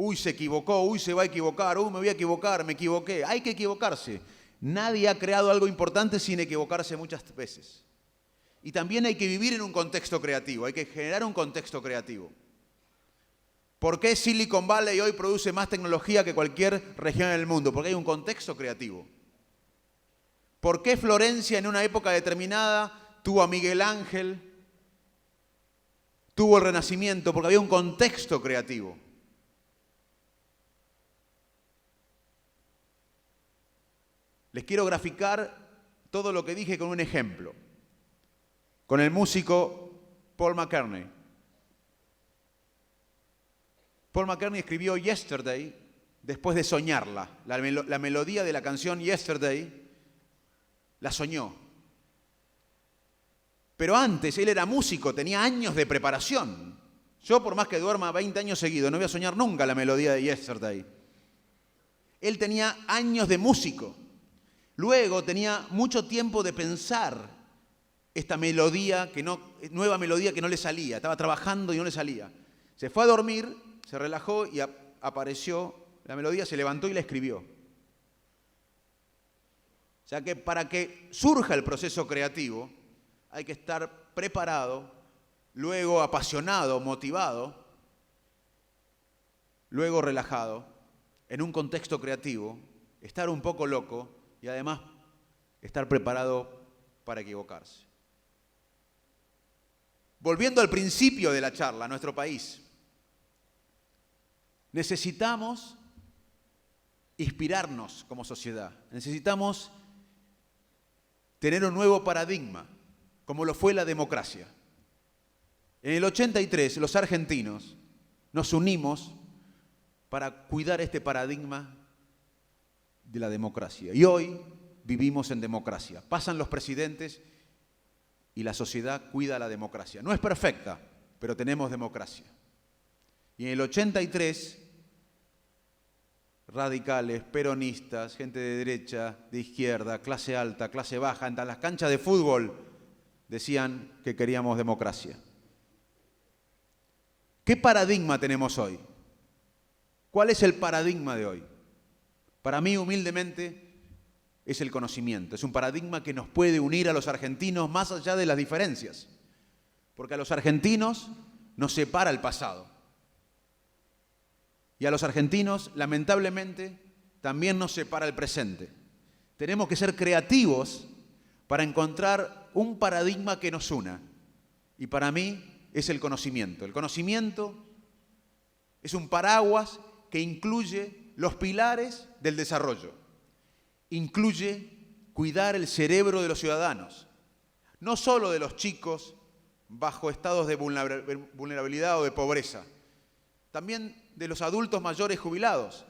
Uy, se equivocó, uy, se va a equivocar, uy, me voy a equivocar, me equivoqué. Hay que equivocarse. Nadie ha creado algo importante sin equivocarse muchas veces. Y también hay que vivir en un contexto creativo, hay que generar un contexto creativo. ¿Por qué Silicon Valley hoy produce más tecnología que cualquier región del mundo? Porque hay un contexto creativo. ¿Por qué Florencia en una época determinada tuvo a Miguel Ángel, tuvo el Renacimiento? Porque había un contexto creativo. Les quiero graficar todo lo que dije con un ejemplo. Con el músico Paul McCartney. Paul McCartney escribió Yesterday después de soñarla. La melodía de la canción Yesterday la soñó. Pero antes él era músico, tenía años de preparación. Yo por más que duerma 20 años seguidos, no voy a soñar nunca la melodía de Yesterday. Él tenía años de músico. Luego tenía mucho tiempo de pensar esta melodía, nueva melodía que no le salía. Estaba trabajando y no le salía. Se fue a dormir, se relajó y apareció la melodía, se levantó y la escribió. O sea que para que surja el proceso creativo hay que estar preparado, luego apasionado, motivado, luego relajado, en un contexto creativo, estar un poco loco y además estar preparado para equivocarse. Volviendo al principio de la charla, nuestro país, necesitamos inspirarnos como sociedad. Necesitamos tener un nuevo paradigma, como lo fue la democracia. En el 83, los argentinos nos unimos para cuidar este paradigma de la democracia. Y hoy vivimos en democracia. Pasan los presidentes y la sociedad cuida la democracia. No es perfecta, pero tenemos democracia. Y en el 83, radicales, peronistas, gente de derecha, de izquierda, clase alta, clase baja, en las canchas de fútbol decían que queríamos democracia. ¿Qué paradigma tenemos hoy? ¿Cuál es el paradigma de hoy? Para mí, humildemente, es el conocimiento. Es un paradigma que nos puede unir a los argentinos más allá de las diferencias. Porque a los argentinos nos separa el pasado. Y a los argentinos, lamentablemente, también nos separa el presente. Tenemos que ser creativos para encontrar un paradigma que nos una. Y para mí es el conocimiento. El conocimiento es un paraguas que incluye los pilares del desarrollo. Incluye cuidar el cerebro de los ciudadanos, no solo de los chicos bajo estados de vulnerabilidad o de pobreza, también de los adultos mayores jubilados,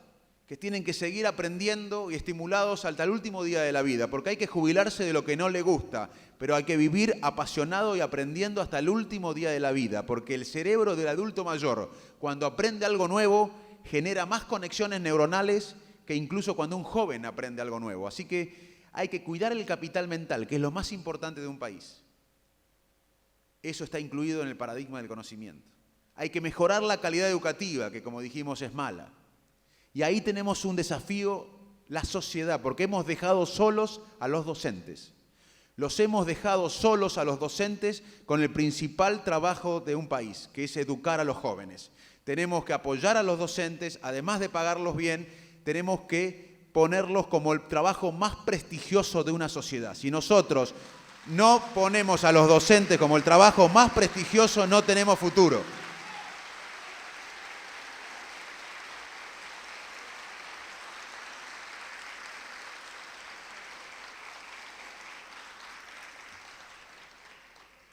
que tienen que seguir aprendiendo y estimulados hasta el último día de la vida, porque hay que jubilarse de lo que no le gusta, pero hay que vivir apasionado y aprendiendo hasta el último día de la vida, porque el cerebro del adulto mayor, cuando aprende algo nuevo, genera más conexiones neuronales que incluso cuando un joven aprende algo nuevo. Así que hay que cuidar el capital mental, que es lo más importante de un país. Eso está incluido en el paradigma del conocimiento. Hay que mejorar la calidad educativa, que como dijimos es mala. Y ahí tenemos un desafío, la sociedad, porque hemos dejado solos a los docentes. Los hemos dejado solos a los docentes con el principal trabajo de un país, que es educar a los jóvenes. Tenemos que apoyar a los docentes, además de pagarlos bien, tenemos que ponerlos como el trabajo más prestigioso de una sociedad. Si nosotros no ponemos a los docentes como el trabajo más prestigioso, no tenemos futuro.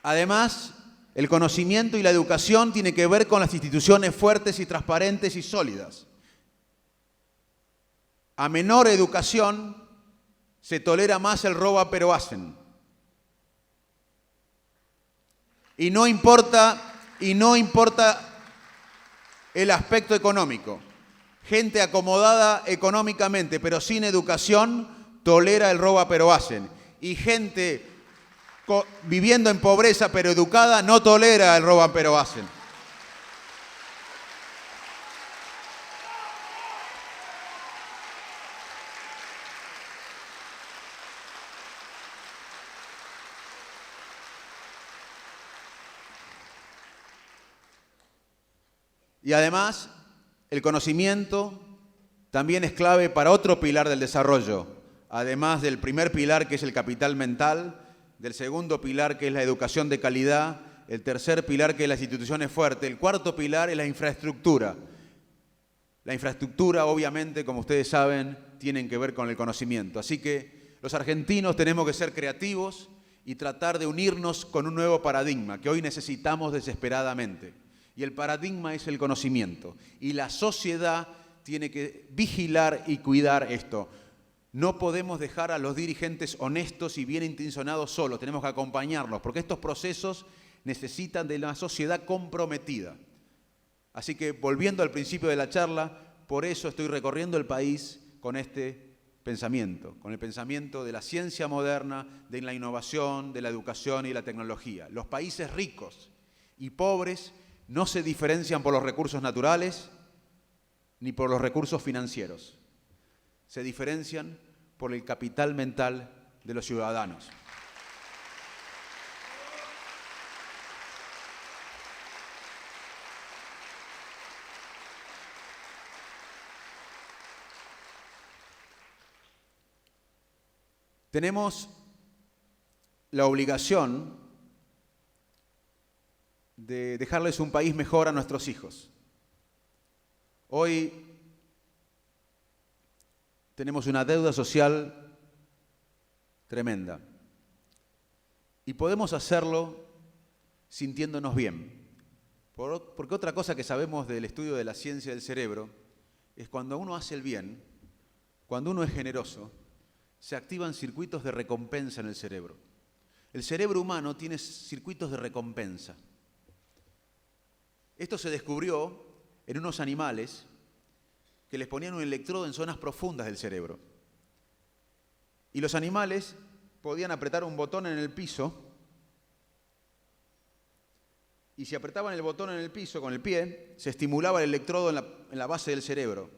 Además, el conocimiento y la educación tienen que ver con las instituciones fuertes y transparentes y sólidas. A menor educación se tolera más el roba pero hacen. Y no importa el aspecto económico. Gente acomodada económicamente pero sin educación tolera el roba pero hacen. Y gente viviendo en pobreza pero educada no tolera el roba pero hacen. Y además, el conocimiento también es clave para otro pilar del desarrollo, además del primer pilar que es el capital mental, del segundo pilar que es la educación de calidad, el tercer pilar que es las instituciones fuertes, el cuarto pilar es la infraestructura. La infraestructura, obviamente, como ustedes saben, tienen que ver con el conocimiento. Así que los argentinos tenemos que ser creativos y tratar de unirnos con un nuevo paradigma que hoy necesitamos desesperadamente. Y el paradigma es el conocimiento. Y la sociedad tiene que vigilar y cuidar esto. No podemos dejar a los dirigentes honestos y bien intencionados solos. Tenemos que acompañarlos, porque estos procesos necesitan de una sociedad comprometida. Así que, volviendo al principio de la charla, por eso estoy recorriendo el país con este pensamiento, con el pensamiento de la ciencia moderna, de la innovación, de la educación y la tecnología. Los países ricos y pobres no se diferencian por los recursos naturales ni por los recursos financieros. Se diferencian por el capital mental de los ciudadanos. Tenemos la obligación de dejarles un país mejor a nuestros hijos. Hoy tenemos una deuda social tremenda y podemos hacerlo sintiéndonos bien. Porque otra cosa que sabemos del estudio de la ciencia del cerebro es cuando uno hace el bien, cuando uno es generoso, se activan circuitos de recompensa en el cerebro. El cerebro humano tiene circuitos de recompensa. Esto se descubrió en unos animales que les ponían un electrodo en zonas profundas del cerebro. Y los animales podían apretar un botón en el piso, y si apretaban el botón en el piso con el pie, se estimulaba el electrodo en la base del cerebro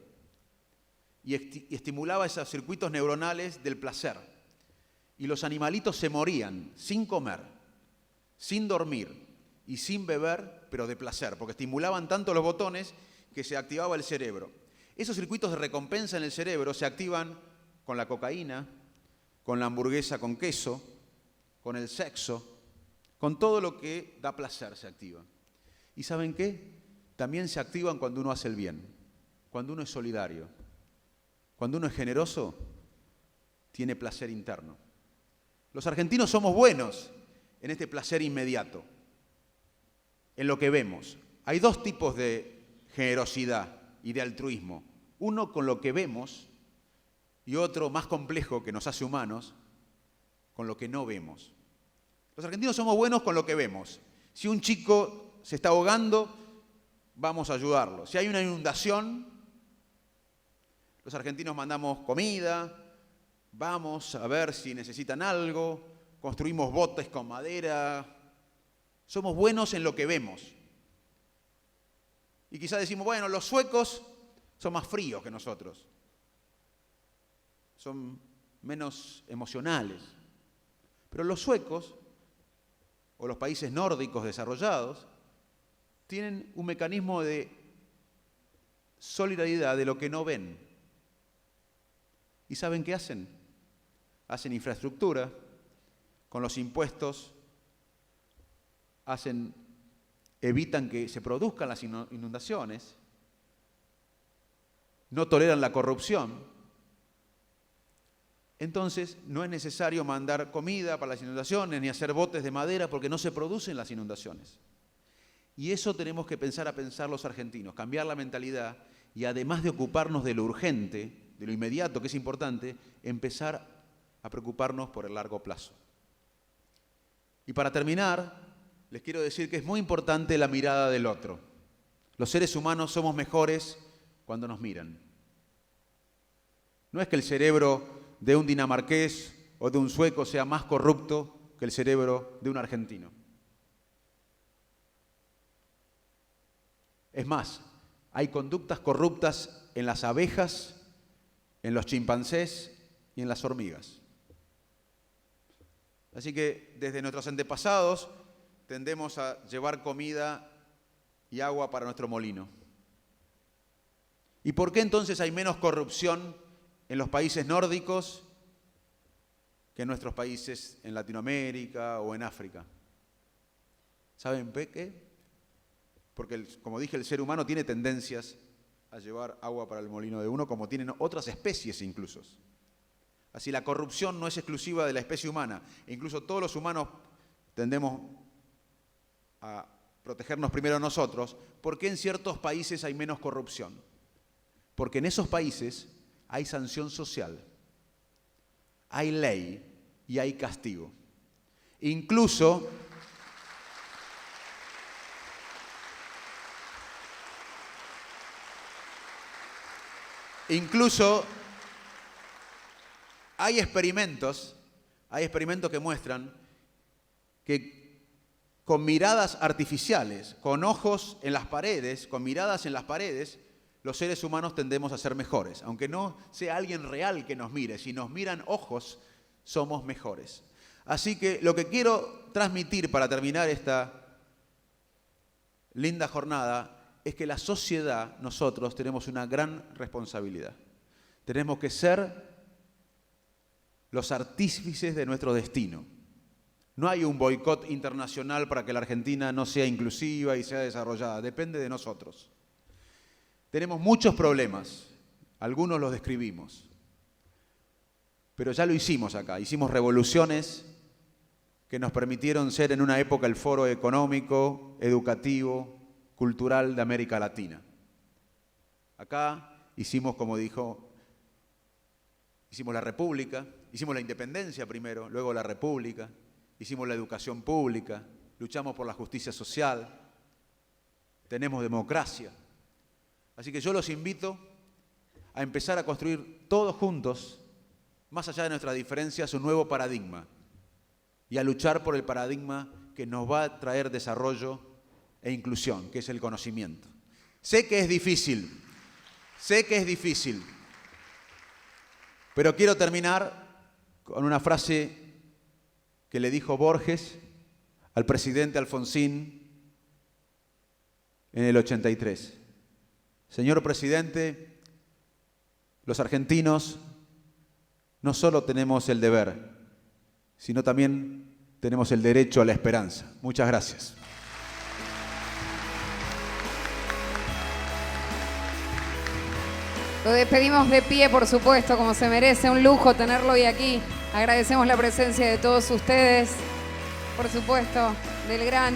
y estimulaba esos circuitos neuronales del placer. Y los animalitos se morían sin comer, sin dormir y sin beber, pero de placer, porque estimulaban tanto los botones que se activaba el cerebro. Esos circuitos de recompensa en el cerebro se activan con la cocaína, con la hamburguesa con queso, con el sexo, con todo lo que da placer se activa. ¿Y saben qué? También se activan cuando uno hace el bien, cuando uno es solidario, cuando uno es generoso, tiene placer interno. Los argentinos somos buenos en este placer inmediato, en lo que vemos. Hay dos tipos de generosidad y de altruismo. Uno con lo que vemos y otro más complejo que nos hace humanos, con lo que no vemos. Los argentinos somos buenos con lo que vemos. Si un chico se está ahogando, vamos a ayudarlo. Si hay una inundación, los argentinos mandamos comida, vamos a ver si necesitan algo, construimos botes con madera. Somos buenos en lo que vemos. Y quizás decimos, bueno, los suecos son más fríos que nosotros. Son menos emocionales. Pero los suecos, o los países nórdicos desarrollados, tienen un mecanismo de solidaridad de lo que no ven. ¿Y saben qué hacen? Hacen infraestructura, con los impuestos, evitan que se produzcan las inundaciones, no toleran la corrupción. Entonces, no es necesario mandar comida para las inundaciones ni hacer botes de madera porque no se producen las inundaciones. Y eso tenemos que pensar los argentinos, cambiar la mentalidad y además de ocuparnos de lo urgente, de lo inmediato que es importante, empezar a preocuparnos por el largo plazo. Y para terminar, les quiero decir que es muy importante la mirada del otro. Los seres humanos somos mejores cuando nos miran. No es que el cerebro de un dinamarqués o de un sueco sea más corrupto que el cerebro de un argentino. Es más, hay conductas corruptas en las abejas, en los chimpancés y en las hormigas. Así que desde nuestros antepasados tendemos a llevar comida y agua para nuestro molino. ¿Y por qué entonces hay menos corrupción en los países nórdicos que en nuestros países en Latinoamérica o en África? ¿Saben qué? Porque, como dije, el ser humano tiene tendencias a llevar agua para el molino de uno, como tienen otras especies incluso. Así, la corrupción no es exclusiva de la especie humana. E incluso todos los humanos tendemos a protegernos primero nosotros. ¿Por qué en ciertos países hay menos corrupción? Porque en esos países hay sanción social, hay ley y hay castigo. Incluso hay experimentos que muestran que con miradas artificiales, con ojos en las paredes, con miradas en las paredes, los seres humanos tendemos a ser mejores. Aunque no sea alguien real que nos mire, si nos miran ojos, somos mejores. Así que lo que quiero transmitir para terminar esta linda jornada es que la sociedad, nosotros, tenemos una gran responsabilidad. Tenemos que ser los artífices de nuestro destino. No hay un boicot internacional para que la Argentina no sea inclusiva y sea desarrollada. Depende de nosotros. Tenemos muchos problemas, algunos los describimos, pero ya lo hicimos acá, hicimos revoluciones que nos permitieron ser en una época el foro económico, educativo, cultural de América Latina. Acá hicimos, como dijo hicimos la República, hicimos la independencia primero, luego la República, hicimos la educación pública, luchamos por la justicia social, tenemos democracia. Así que yo los invito a empezar a construir todos juntos, más allá de nuestras diferencias, un nuevo paradigma y a luchar por el paradigma que nos va a traer desarrollo e inclusión, que es el conocimiento. Sé que es difícil, pero quiero terminar con una frase que le dijo Borges al presidente Alfonsín en el 83. Señor presidente, los argentinos no solo tenemos el deber, sino también tenemos el derecho a la esperanza. Muchas gracias. Lo despedimos de pie, por supuesto, como se merece. Un lujo tenerlo hoy aquí. Agradecemos la presencia de todos ustedes, por supuesto, del gran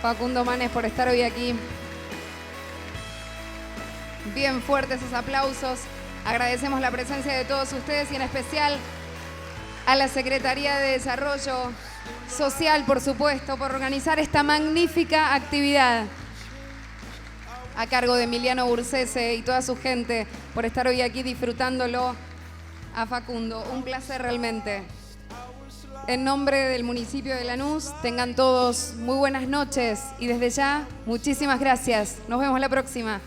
Facundo Manes por estar hoy aquí. Bien fuertes esos aplausos. Agradecemos la presencia de todos ustedes y en especial a la Secretaría de Desarrollo Social, por supuesto, por organizar esta magnífica actividad. A cargo de Emiliano Bursese y toda su gente, por estar hoy aquí disfrutándolo a Facundo. Un placer realmente. En nombre del municipio de Lanús, tengan todos muy buenas noches y desde ya, muchísimas gracias. Nos vemos la próxima.